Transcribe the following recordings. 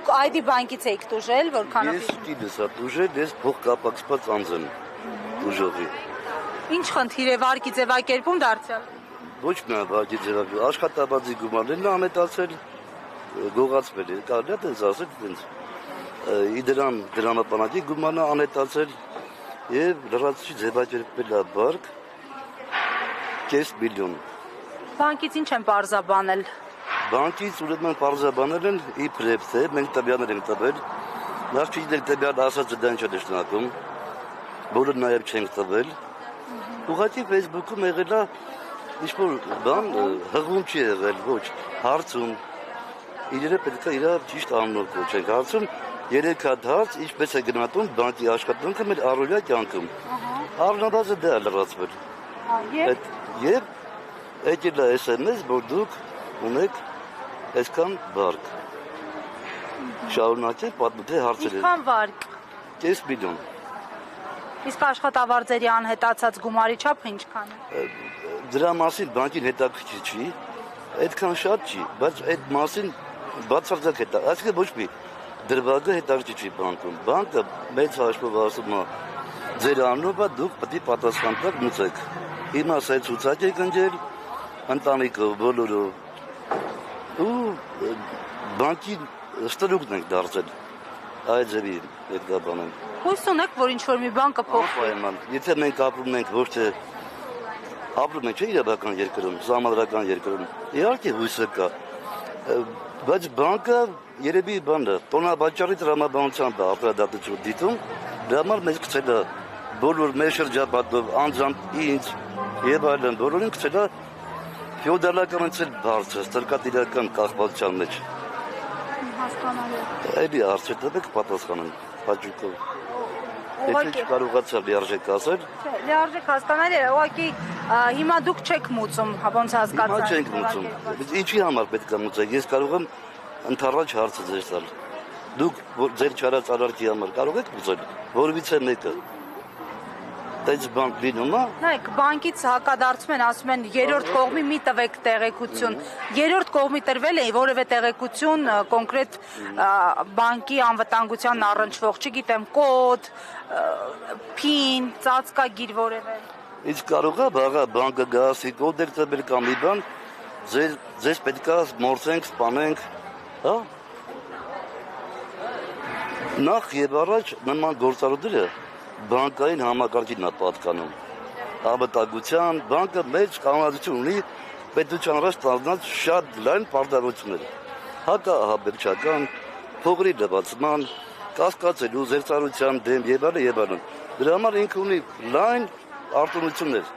Դուք ID բանկից եք տուժել, որքանով Ես դիտես հա տուժել, ես փող կապակցված անձ եմ տուժողի։ Ինչ խնդիր է վարկի ձևակերպում դարձյալ։ Ոչ մի վարկի ձևակերպում, աշխատաբազի գումարներն ամետացել, գողացվել է, կարելի է տենց ասել, տենց։ Իդրամ դրամապանակի գումարը անետացել եւ լրացուցիչ ձևակերպել է վարկ 5 միլիոն։ Բանկից ինչ են պարզաբանել։ Բանկից ուրեմն պարզաբանել են իբրև թե մենք տվյալներ ենք տվել, նախ տվյալ ասածը դա ինչ է նշանակում, որը նաեւ չենք տվել։ Ուղղակի Facebook-ում եղել է ինչ-որ բան, հղում չի եղել, ոչ, հարցում։ Իրերը պետք է իր ճիշտ անունով կոչենք, հարցում 3 հատ հարց, ինչպես է գնահատում բանկի աշխատանքը մեր առօրյա կյանքում։ Առնվազն դա է լրացվել։ Եվ եկել է SMS, որ դուք ունեք այսքան վարկ։ Շարունակեք պատմել հարցերը։ Ինչքան վարկ։ 5 միլիոն։ Իսկ աշխատավարձերի անհետացած գումարի չափը ինչքան է։ Դրա մասին բանկին հետաքրքիր չի, այդքան շատ չի, բայց այդ մասին բացարձակ հետա, այսինքն ոչ մի դրվագը հետաքրքիր չի բանկում։ Բանկը մեծ հաշվով ասում է ձեր անունով դուք պետք է պատասխան տաք մուծեք։ Հիմա սա ցուցակ եք ընկել ընտանիքով բոլորով ու բանկի ստրուկն ենք դարձել այդ ձևի այդ բանան։ Հույս ունեք, որ ինչ-որ մի բան կփոխվի։ Եթե մենք ապրում ենք ոչ թե ապրում ենք իրավական երկրում, համադրական երկրում, իհարկե հույսը կա, բայց բանկը երևի բանը, տոնաբաճարի տրամաբանությամբ արտադրություն դիտում, դրա համար մեզ գցել է բոլոր մեր շրջապատով, անձամբ ինձ եւ այլն, բոլորին գցել է ֆեոդալականացել բարձր, ստրկատիրական կախվածության մեջ։ Հասկանալի։ Այդի հարցը տվեք պատասխանեն, հաճույքով։ Եթե չկարողացա լիարժեք ասել։ Լիարժեք հասկանալի է, ուղղակի հիմա դուք չեք մուծում, ոնց հասկացա։ Հիմա չենք մուծում։ Ինչի համար պետք է մուծեք։ Ես կարող եմ ընդառաջ հարցը ձեզ տալ։ Դուք ձեր չարած արարքի համար կարող եք մուծել, որևիցե մեկը։ Դες բան լինում է։ Նայեք, բանկից հակադարձում են, ասում են երրորդ կողմի մի տվեք տեղեկություն։ Երրորդ կողմի տրվել է որևէ տեղեկություն կոնկրետ բանկի անվտանգության առնչվող, չգիտեմ, կոդ, PIN, ծածկագիր որևէ։ Իսկ կարող է բանկը գասի կոդեր տվել կամ մի բան, ձեզ պետք է մորցենք, սպանենք, հա։ Նախ եւ առաջ նման գործառույթները բանկային համակարգին է պատկանում։ Անվտանգության բանկը մեծ կանոնադրություն ունի պետության առաջ տանած շատ լայն պարտավորություններ։ Հակահաբեկչական, փողերի լվացման, կասկածելու, զերծարության դեմ եւ այլն եւ այլն։ Դրա համար ինքը ունի լայն արտոնություններ։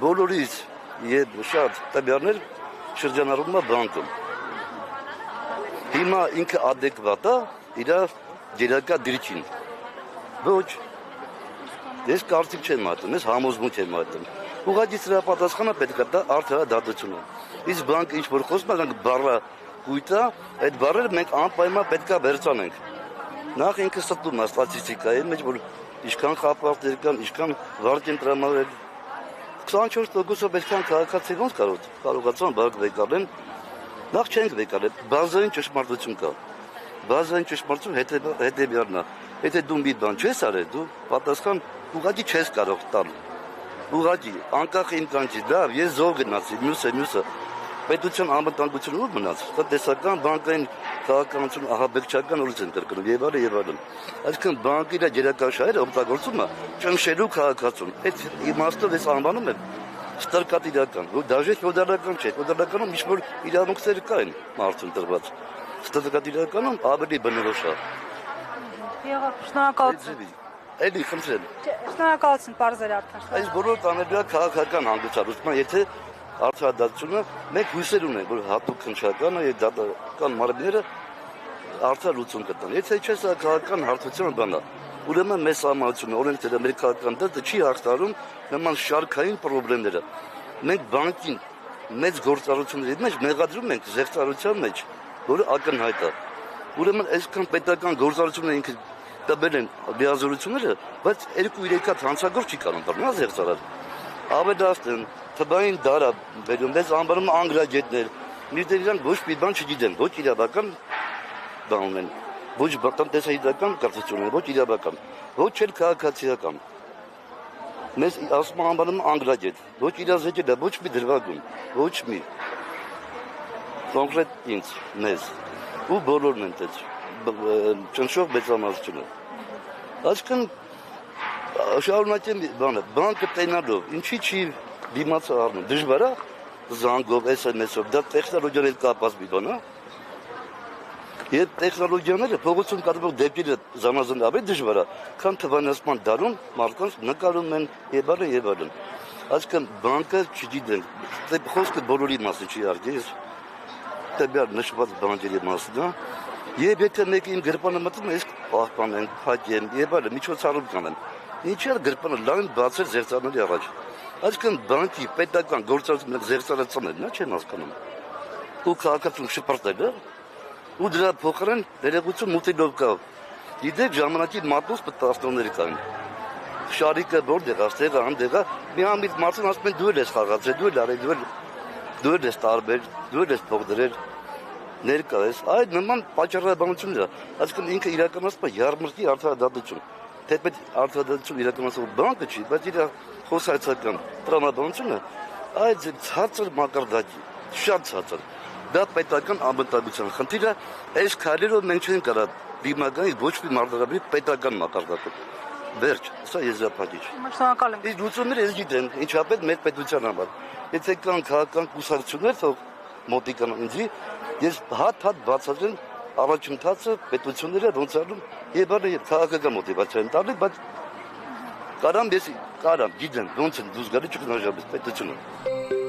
Բոլորից եւ շատ տվյալներ շրջանառվում է բանկում։ Հիմա ինքը adekvat է իր գերակա դիրքին։ Ոչ Ես կարծիք չեմ մատում, ես համոզմունք եմ մատում։ Ուղղակի սրա պատասխանը պետք է դա արդարադատությունը։ Իսկ բանկը ինչ որ խոսում է, բառը կույտա, այդ բառերը մենք անպայման պետք է վերցանենք։ Նախ ինքը ստում է ստատիստիկայի մեջ, որ ինչքան խապարտեր կան, ինչքան վարկ են տրամադրել։ 24%-ով այսքան քաղաքացի ոնց կարողացան բարգ վեկալեն։ Նախ չենք վեկալել, բազային ճշմարտություն կա։ Բազային ճշմարտություն հետևյալն է։ Եթե դու մի բան չես արել, դու պատասխան ուղղակի չես կարող տալ։ Ուղղակի անկախ ինքնից դա ես զով գնացի, մյուսը պետության անվտանգությունը ուր մնաց։ Տնտեսական, բանկային, քաղաքականություն, ահաբեկչական օրից են կրկնում եւ այլն։ Այսինքն բանկի իր գերակաշարերը օգտագործում է ճնշելու քաղաքացուն։ Այդ իմաստով ես անվանում եմ ստրկատիրական, որ դաժե ֆեոդալական չէ, ֆեոդալականում ինչ որ իրավունքներ կային մարդուն տրված։ Ստրկատիրականում ավելի բնորոշ է։ Եղավ, շնորհակալություն։ Էլի խնդրեմ։ Շնորհակալություն, բարձր արդար։ Այս բոլոր տաներն քաղաքական հանգուցալուծման, եթե արդարադատությունը մենք հույսեր ունենք, որ հատուկ քննչականը եւ դատական մարմինները արդար լուծում կտան։ Եթե չէ, սա քաղաքական հարթության բան է։ Ուրեմն մեծ համացությունը, օրենքները մեր քաղաքական դեպքը չի հաղթարում նման շարքային խնդիրները։ Մենք բանկին մեծ գործառույթների մեջ մեղադրում ենք զեղծարության մեջ, որը ակնհայտ է։ Ուրեմն այսքան պետական գործառույթները ինքը տվել են լիազորությունները, բայց 2-3 հատ հանցագործ չի կարող դառնալ զեղծարար։ Ավետարան, թվային դարա, բերում ես անվանում անգրագետներ, միտեղ իրանք ոչ մի բան չգիտեն, ոչ իրավական բան ունեն։ Ոչ տնտեսական կրթություն, ոչ իրավական, ոչ էլ քաղաքացիական։ Մեզ ասում անվանում անգլագետ, ոչ իրազեկել է, ոչ մի դրվագում, ոչ մի։ Կոնկրետ ինձ, մեզ, ու բոլորն են տեց, ճնշող մեծամասնությունը։ Այսինքն շարունակեմ բանը, բանկը տենալով, ինչի չի դիմացը առնում, դժվար է, զանգով, SMS-ով, դա տեխնոլոգիաներ կապած մի բան է։ Եվ տեխնոլոգիաները փողոցում կատարվող դեպքերը զանազան ավելի դժվար է, քան թվանասման դարում մարդկանց նկարում են եւ այլն։ Այսինքն բանկը չգիտեն, դե խոսքը բոլորի մասին չի արդի, տեբյալ նշված բանկերի մասին, հա։ Եվ եթե մեկը իմ գրպանը մտնում է, իսկ պահպանեն, փակեն եւ այլն, միջոցառում կանեն։ Ինչի՞ է գրպանը լայն բացել զերծանալի առաջ։ Այսինքն բանկի պետական գործառույթը զերծարածն է, նա չեն հասկանում։ Ու քաղաքացուն շփրտել է։ Ու դրա փոխարեն ներեգություն մուտիլով կա։ Գիտեք ժամանակի մատուս պատասխաններ կան։ Շարիկը որտեղ է, ստեղ անդեղ է, մի ամիտ մարդուն ասում են դու ես խաղացել, դու արել, դու ես տարբեր, դու ես փող դրել, ներկա ես։ Այդ նման պատճառաբանությունն է։ Այսինքն ինքը իրականացնում է ярմրկի արդարադատություն։ Թեպետ արդարադատություն իրականացնող բանկը չի, բայց իր խոսակցական տրամաբանությունը այդ ցածր մակարդակի, շատ ցածր։ Դա պետական անվտանգության խնդիրը, այս քայլերով մենք չենք կարող դիմակայել ոչ մի մարդարավի պետական մակարդակով։ Վերջ, սա եզրափակիչ։ Շնորհակալ եմ։ Իսկ լուծումները ես գիտեմ, ինչապետ մեր պետության համար։ Եթե կան քաղաքական կուսակցություններ, թող մոտիկան ինձի, ես հատ բացատրեմ առաջընթացը պետությունները ոնց անում եւ այլն քաղաքական մոտիվացիա են տալի, բայց կարամ գիտեմ ոնց են դուրս գալի ճգնաժամից պետությունը։